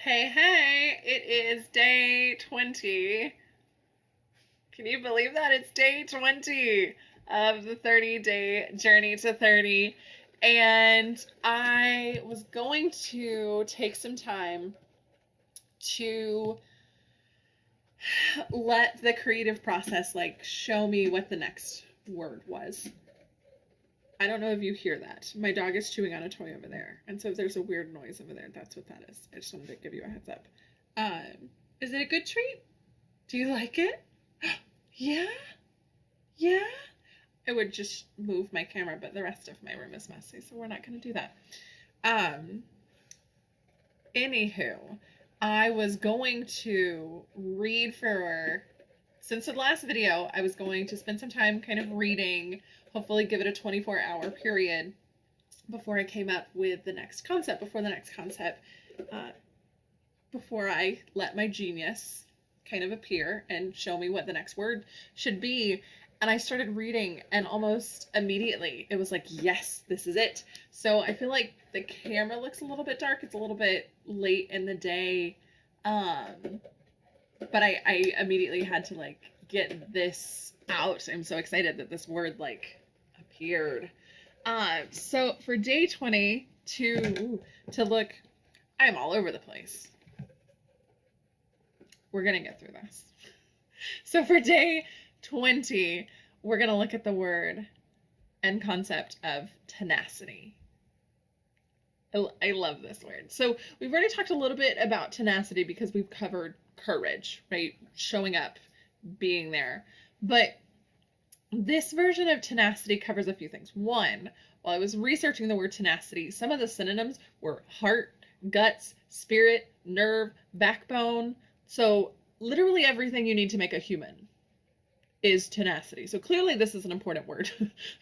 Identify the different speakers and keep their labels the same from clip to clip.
Speaker 1: Hey, hey, it is day 20. Can you believe that? It's day 20 of the 30-day journey to 30. And I was going to take some time to let the creative process show me what the next word was. I don't know if you hear that. My dog is chewing on a toy over there. And so if there's a weird noise over there, that's what that is. I just wanted to give you a heads up. Is it a good treat? Do you like it? Yeah? Yeah? I would just move my camera, but the rest of my room is messy, so we're not going to do that. Anywho, I was going to read since the last video, I was going to spend some time kind of reading, hopefully give it a 24-hour period before I came up with the next concept, before I let my genius kind of appear and show me what the next word should be. And I started reading, and almost immediately it was like, yes, this is it. So I feel like the camera looks a little bit dark. It's a little bit late in the day. But I immediately had to get this out. I'm so excited that this word appeared. So for day 20 to look, I'm all over the place. We're going to get through this. So for day 20, we're going to look at the word and concept of tenacity. I love this word. So we've already talked a little bit about tenacity because we've covered courage, right? Showing up, being there. But this version of tenacity covers a few things. One, while I was researching the word tenacity, some of the synonyms were heart, guts, spirit, nerve, backbone. So literally everything you need to make a human is tenacity. So clearly this is an important word.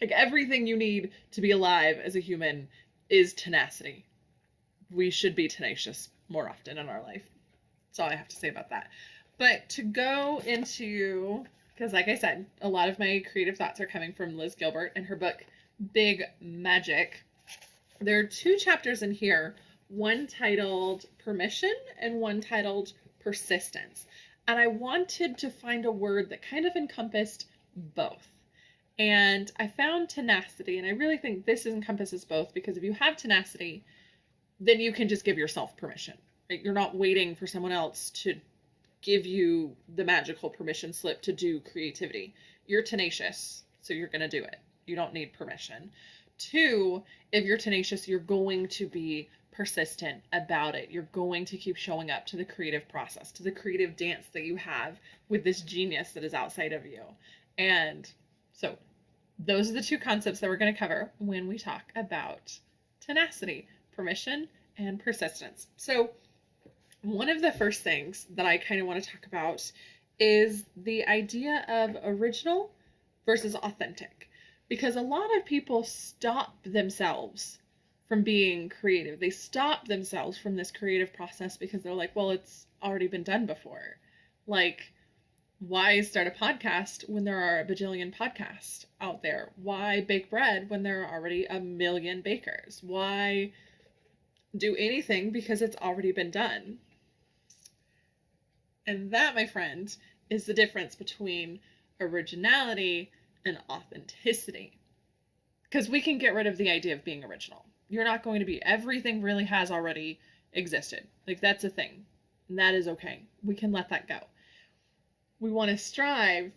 Speaker 1: Everything you need to be alive as a human is tenacity. We should be tenacious more often in our life. That's all I have to say about that. But to go into, because like I said, a lot of my creative thoughts are coming from Liz Gilbert and her book, Big Magic. There are 2 chapters in here, one titled Permission and one titled Persistence. And I wanted to find a word that kind of encompassed both. And I found tenacity, and I really think this encompasses both, because if you have tenacity, then you can just give yourself permission. Right? You're not waiting for someone else to give you the magical permission slip to do creativity. You're tenacious, so you're going to do it. You don't need permission. 2, if you're tenacious, you're going to be persistent about it. You're going to keep showing up to the creative process, to the creative dance that you have with this genius that is outside of you. And so those are the 2 concepts that we're going to cover when we talk about tenacity, permission, and persistence. So one of the first things that I kind of want to talk about is the idea of original versus authentic, because a lot of people stop themselves from being creative. They stop themselves from this creative process because they're like, well, it's already been done before. Why start a podcast when there are a bajillion podcasts out there? Why bake bread when there are already a million bakers? Why do anything because it's already been done? And that, my friend, is the difference between originality and authenticity. Because we can get rid of the idea of being original. You're not going to be, everything really has already existed. That's a thing. And that is okay. We can let that go. We want to strive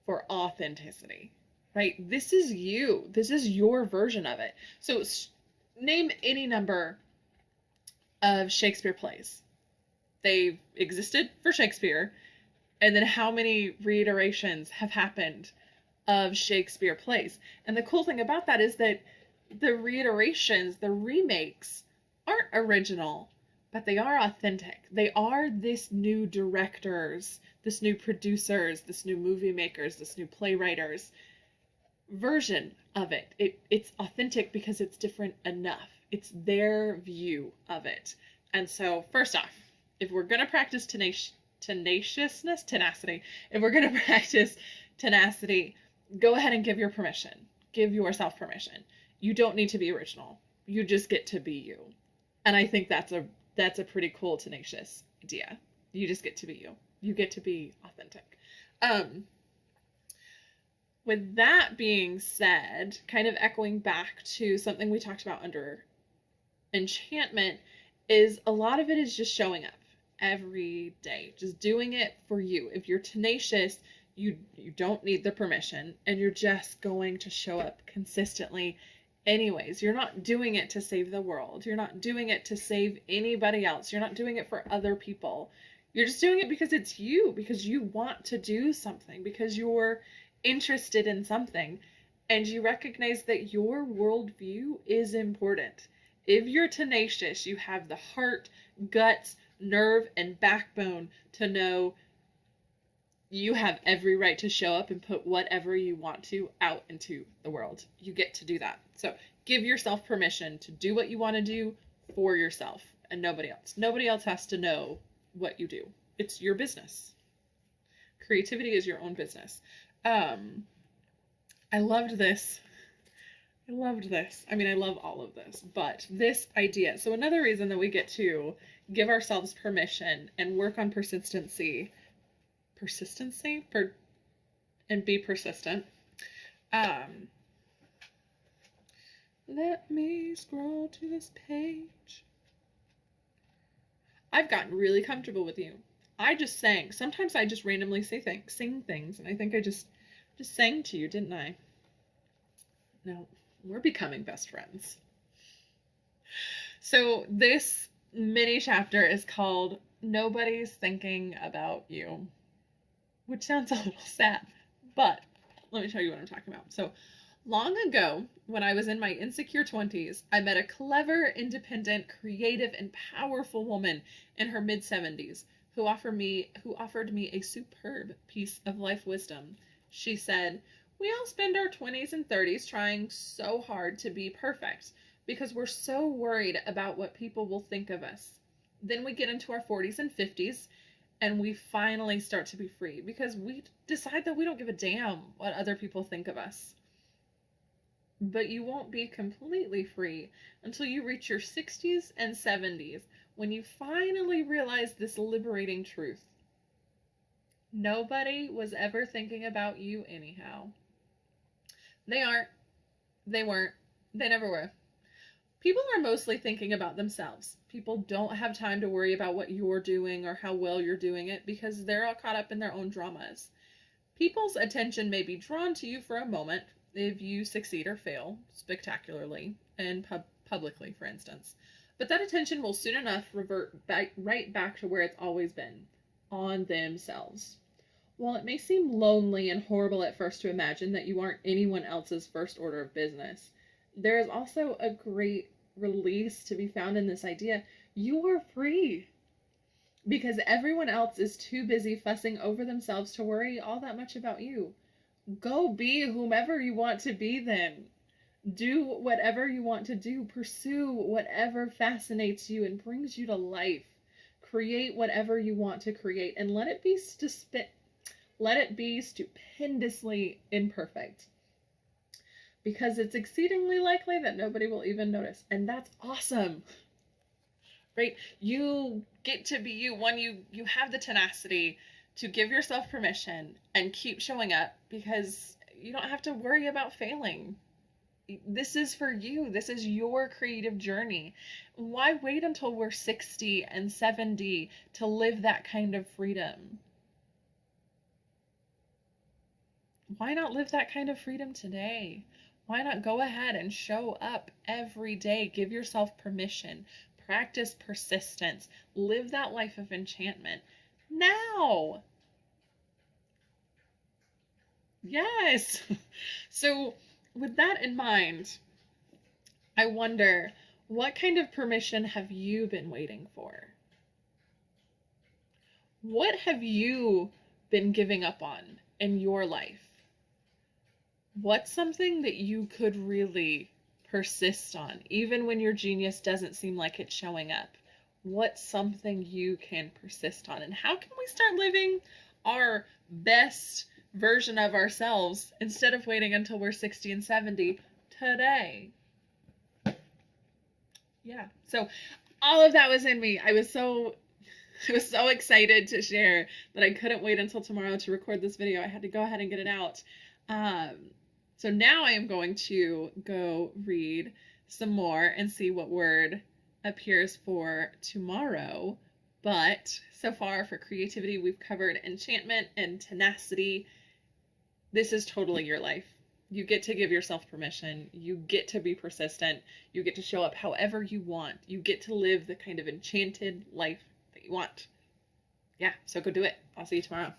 Speaker 1: for authenticity, right? This is you. This is your version of it. So name any number of Shakespeare plays. They've existed for Shakespeare. And then how many reiterations have happened of Shakespeare plays? And the cool thing about that is that the reiterations, the remakes, aren't original, but they are authentic. They are this new directors, this new producers, this new movie makers, this new playwriters version of it. It's authentic because it's different enough. It's their view of it. And so first off, if we're going to practice tenacity, if we're going to practice tenacity, go ahead and give yourself permission. You don't need to be original. You just get to be you. And I think that's that's a pretty cool, tenacious idea. You just get to be you. You get to be authentic. With that being said, kind of echoing back to something we talked about under enchantment, is a lot of it is just showing up every day, just doing it for you. If you're tenacious, you don't need the permission, and you're just going to show up consistently anyways. You're not doing it to save the world. You're not doing it to save anybody else. You're not doing it for other people. You're just doing it because it's you, because you want to do something, because you're interested in something, and you recognize that your worldview is important. If you're tenacious, you have the heart, guts, nerve, and backbone to know you have every right to show up and put whatever you want to out into the world. You get to do that. So give yourself permission to do what you want to do for yourself and nobody else. Nobody else has to know what you do. It's your business. Creativity is your own business. I loved this. I loved this. I mean, I love all of this, but this idea. So another reason that we get to give ourselves permission and work on and be persistent. Let me scroll to this page. I've gotten really comfortable with you. I just sang. Sometimes I just randomly sing things, and I think I just sang to you, didn't I? No, we're becoming best friends. So this mini chapter is called Nobody's Thinking About You, which sounds a little sad, but let me tell you what I'm talking about. So long ago, when I was in my insecure 20s, I met a clever, independent, creative, and powerful woman in her mid-70s who offered me a superb piece of life wisdom. She said, "We all spend our 20s and 30s trying so hard to be perfect because we're so worried about what people will think of us. Then we get into our 40s and 50s and we finally start to be free because we decide that we don't give a damn what other people think of us. But you won't be completely free until you reach your 60s and 70s when you finally realize this liberating truth. Nobody was ever thinking about you anyhow. They aren't. They weren't. They never were. People are mostly thinking about themselves. People don't have time to worry about what you're doing or how well you're doing it because they're all caught up in their own dramas. People's attention may be drawn to you for a moment if you succeed or fail spectacularly and publicly, for instance. But that attention will soon enough revert right back to where it's always been, on themselves. While it may seem lonely and horrible at first to imagine that you aren't anyone else's first order of business, there is also a great release to be found in this idea. You are free because everyone else is too busy fussing over themselves to worry all that much about you. Go be whomever you want to be then. Do whatever you want to do. Pursue whatever fascinates you and brings you to life. Create whatever you want to create and let it be stupendously imperfect. Because it's exceedingly likely that nobody will even notice. And that's awesome. Right? You get to be you when you have the tenacity to give yourself permission and keep showing up because you don't have to worry about failing. This is for you. This is your creative journey. Why wait until we're 60 and 70 to live that kind of freedom? Why not live that kind of freedom today? Why not go ahead and show up every day? Give yourself permission. Practice persistence. Live that life of enchantment now. Yes. So with that in mind, I wonder, what kind of permission have you been waiting for? What have you been giving up on in your life? What's something that you could really persist on, even when your genius doesn't seem like it's showing up? What's something you can persist on? And how can we start living our best version of ourselves instead of waiting until we're 60 and 70 today? Yeah. So All of that was in me. I was so excited to share that I couldn't wait until tomorrow to record this video. I had to go ahead and get it out. So now I am going to go read some more and see what word appears for tomorrow. But so far for creativity, we've covered enchantment and tenacity. This is totally your life. You get to give yourself permission. You get to be persistent. You get to show up however you want. You get to live the kind of enchanted life that you want. Yeah, so go do it. I'll see you tomorrow.